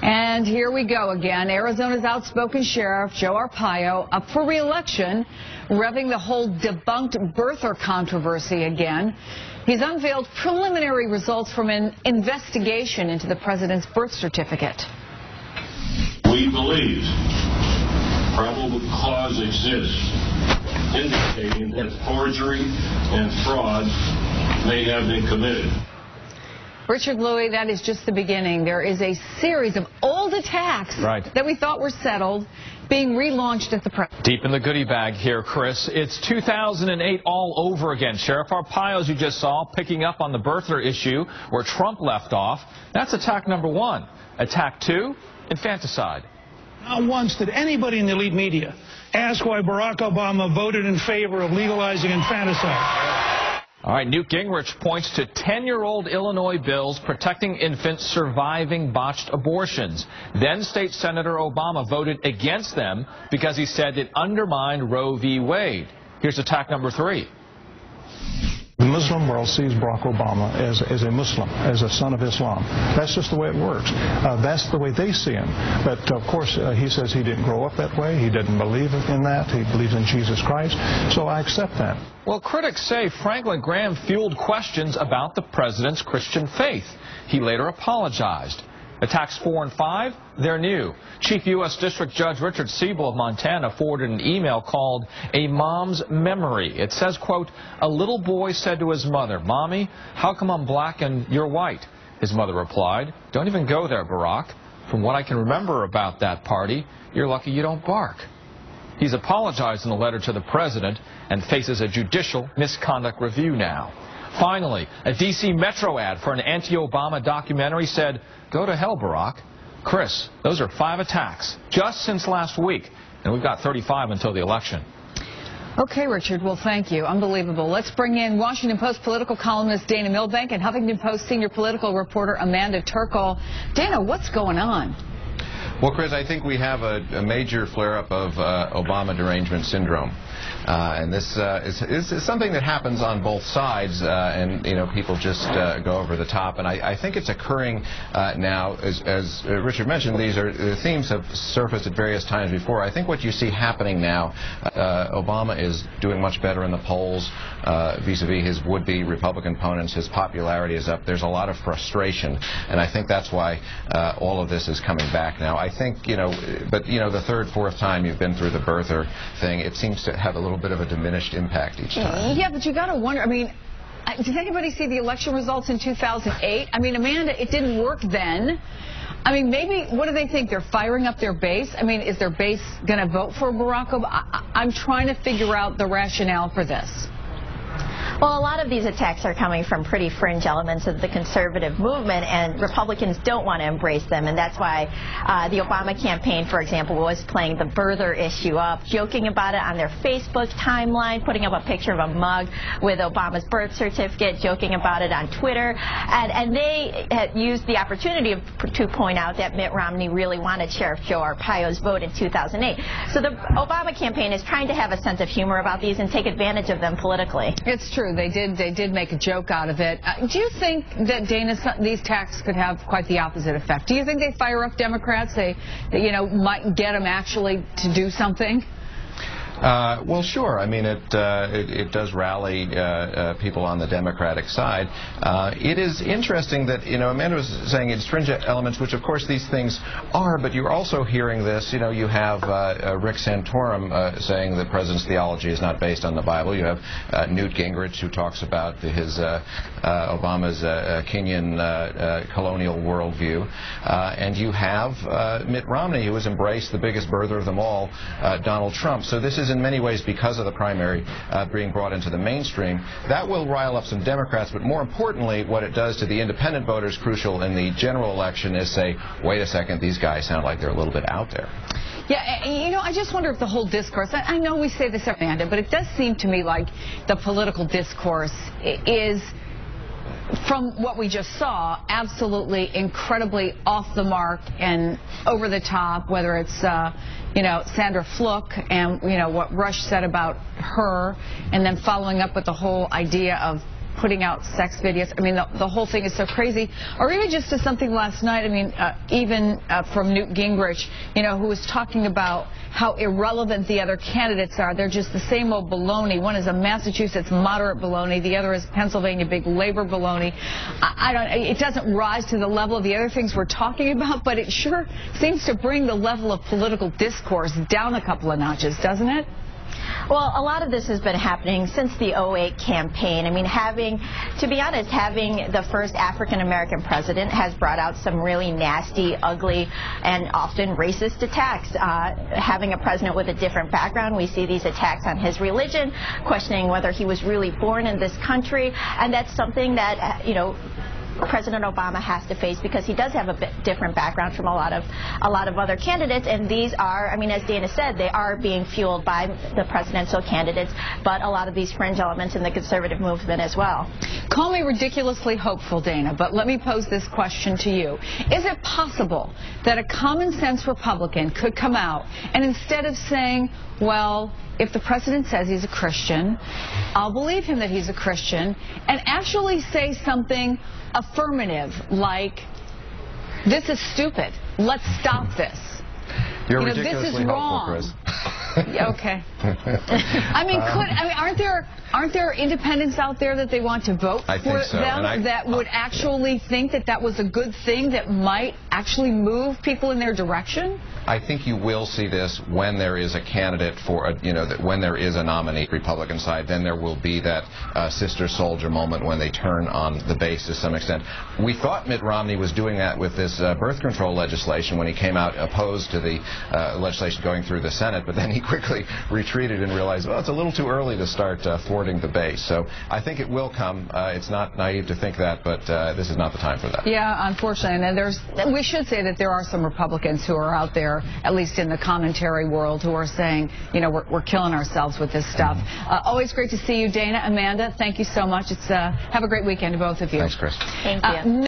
And here we go again. Arizona's outspoken sheriff, Joe Arpaio, up for re-election, revving the whole debunked birther controversy again. He's unveiled preliminary results from an investigation into the president's birth certificate. We believe probable cause exists indicating that forgery and fraud may have been committed. Richard Louie, that is just the beginning. There is a series of old attacks that we thought were settled being relaunched at the press. Deep in the goodie bag here, Chris. It's 2008 all over again. Sheriff Arpaio, as you just saw, picking up on the birther issue where Trump left off. That's attack number 1. Attack 2, infanticide. Not once did anybody in the elite media ask why Barack Obama voted in favor of legalizing infanticide. All right, Newt Gingrich points to 10-year-old Illinois bills protecting infants surviving botched abortions. Then State Senator Obama voted against them because he said it undermined Roe v. Wade. Here's attack number 3. The Muslim world sees Barack Obama as a Muslim, as a son of Islam. That's just the way it works. That's the way they see him. But, of course, he says he didn't grow up that way. He didn't believe in that. He believes in Jesus Christ. So I accept that. Well, critics say Franklin Graham fueled questions about the president's Christian faith. He later apologized. Attacks 4 and 5, they're new. Chief U.S. District Judge Richard Siebel of Montana forwarded an email called A Mom's Memory. It says, quote, a little boy said to his mother, Mommy, how come I'm black and you're white? His mother replied, don't even go there, Barack. From what I can remember about that party, you're lucky you don't bark. He's apologized in a letter to the president and faces a judicial misconduct review now. Finally, a D.C. Metro ad for an anti-Obama documentary said, go to hell, Barack. Chris, those are 5 attacks just since last week, and we've got 35 until the election. Okay, Richard, well, thank you. Unbelievable. Let's bring in Washington Post political columnist Dana Milbank and Huffington Post senior political reporter Amanda Terkel. Dana, what's going on? Well, Chris, I think we have a major flare-up of Obama derangement syndrome. And this is something that happens on both sides, and, you know, people just go over the top. And I think it's occurring now, as Richard mentioned, the themes have surfaced at various times before. I think what you see happening now, Obama is doing much better in the polls vis-a-vis his would-be Republican opponents. His popularity is up. There's a lot of frustration, and I think that's why all of this is coming back now. I think, you know, but, you know, the third, fourth time you've been through the birther thing, it seems to have a little bit of a diminished impact each time. Yeah, but you got to wonder, I mean, did anybody see the election results in 2008? I mean, Amanda, it didn't work then. I mean, maybe, what do they think? They're firing up their base? I mean, is their base going to vote for Barack Obama? I'm trying to figure out the rationale for this. Well, a lot of these attacks are coming from pretty fringe elements of the conservative movement, and Republicans don't want to embrace them, and that's why the Obama campaign, for example, was playing the birther issue up, joking about it on their Facebook timeline, putting up a picture of a mug with Obama's birth certificate, joking about it on Twitter, and they had used the opportunity to point out that Mitt Romney really wanted Sheriff Joe Arpaio's vote in 2008. So the Obama campaign is trying to have a sense of humor about these and take advantage of them politically. It's true. They did make a joke out of it. Do you think that, Dana, these attacks could have quite the opposite effect? Do you think they fire up Democrats? They you know, might get them actually to do something? Well, sure. I mean, it does rally people on the Democratic side. It is interesting that, you know, Amanda was saying it's fringe elements, which of course these things are, but you're also hearing this. You know, you have Rick Santorum saying the president's theology is not based on the Bible. You have Newt Gingrich, who talks about his Obama's Kenyan colonial worldview, and you have Mitt Romney, who has embraced the biggest birther of them all, Donald Trump. So this is in many ways because of the primary being brought into the mainstream. That will rile up some Democrats, but more importantly, what it does to the independent voters, crucial in the general election, is say, wait a second, these guys sound like they're a little bit out there. Yeah, you know, I just wonder if the whole discourse, I know we say this, Amanda, but it does seem to me like the political discourse is, from what we just saw, absolutely incredibly off the mark and over the top, whether it's you know, Sandra Fluke and, you know, what Rush said about her, and then following up with the whole idea of putting out sex videos. I mean, the whole thing is so crazy. Or even just to something last night, I mean, even from Newt Gingrich, you know, who was talking about how irrelevant the other candidates are. They're just the same old baloney. One is a Massachusetts moderate baloney. The other is Pennsylvania big labor baloney. It doesn't rise to the level of the other things we're talking about, but it sure seems to bring the level of political discourse down a couple of notches, doesn't it? Well, a lot of this has been happening since the 2008 campaign. I mean, to be honest, having the first African-American president has brought out some really nasty, ugly, and often racist attacks. Having a president with a different background, we see these attacks on his religion, questioning whether he was really born in this country, and that's something that, you know, President Obama has to face because he does have a bit different background from a lot of other candidates, and these are, I mean, as Dana said, they are being fueled by the presidential candidates, but a lot of these fringe elements in the conservative movement as well. Call me ridiculously hopeful, Dana, but let me pose this question to you. Is it possible that a common sense Republican could come out and instead of saying, well, if the president says he's a Christian, I'll believe him that he's a Christian, and actually say something affirmative like, this is stupid, let's stop this. You're you know, ridiculously this is wrong. Chris. Okay. I mean, aren't there independents out there that they want to vote for them that would actually think that that was a good thing that might actually move people in their direction? I think you will see this when there is a candidate for, when there is a nominee Republican side, then there will be that sister soldier moment when they turn on the base to some extent. We thought Mitt Romney was doing that with this birth control legislation when he came out opposed to the legislation going through the Senate, but then he quickly retreated and realized, well, it's a little too early to start thwarting the base. So I think it will come. It's not naive to think that, but this is not the time for that. Yeah, unfortunately. And we should say that there are some Republicans who are out there, at least in the commentary world, who are saying, you know, we're killing ourselves with this stuff. Always great to see you, Dana. Amanda, thank you so much. Have a great weekend to both of you. Thanks, Chris. Thank you.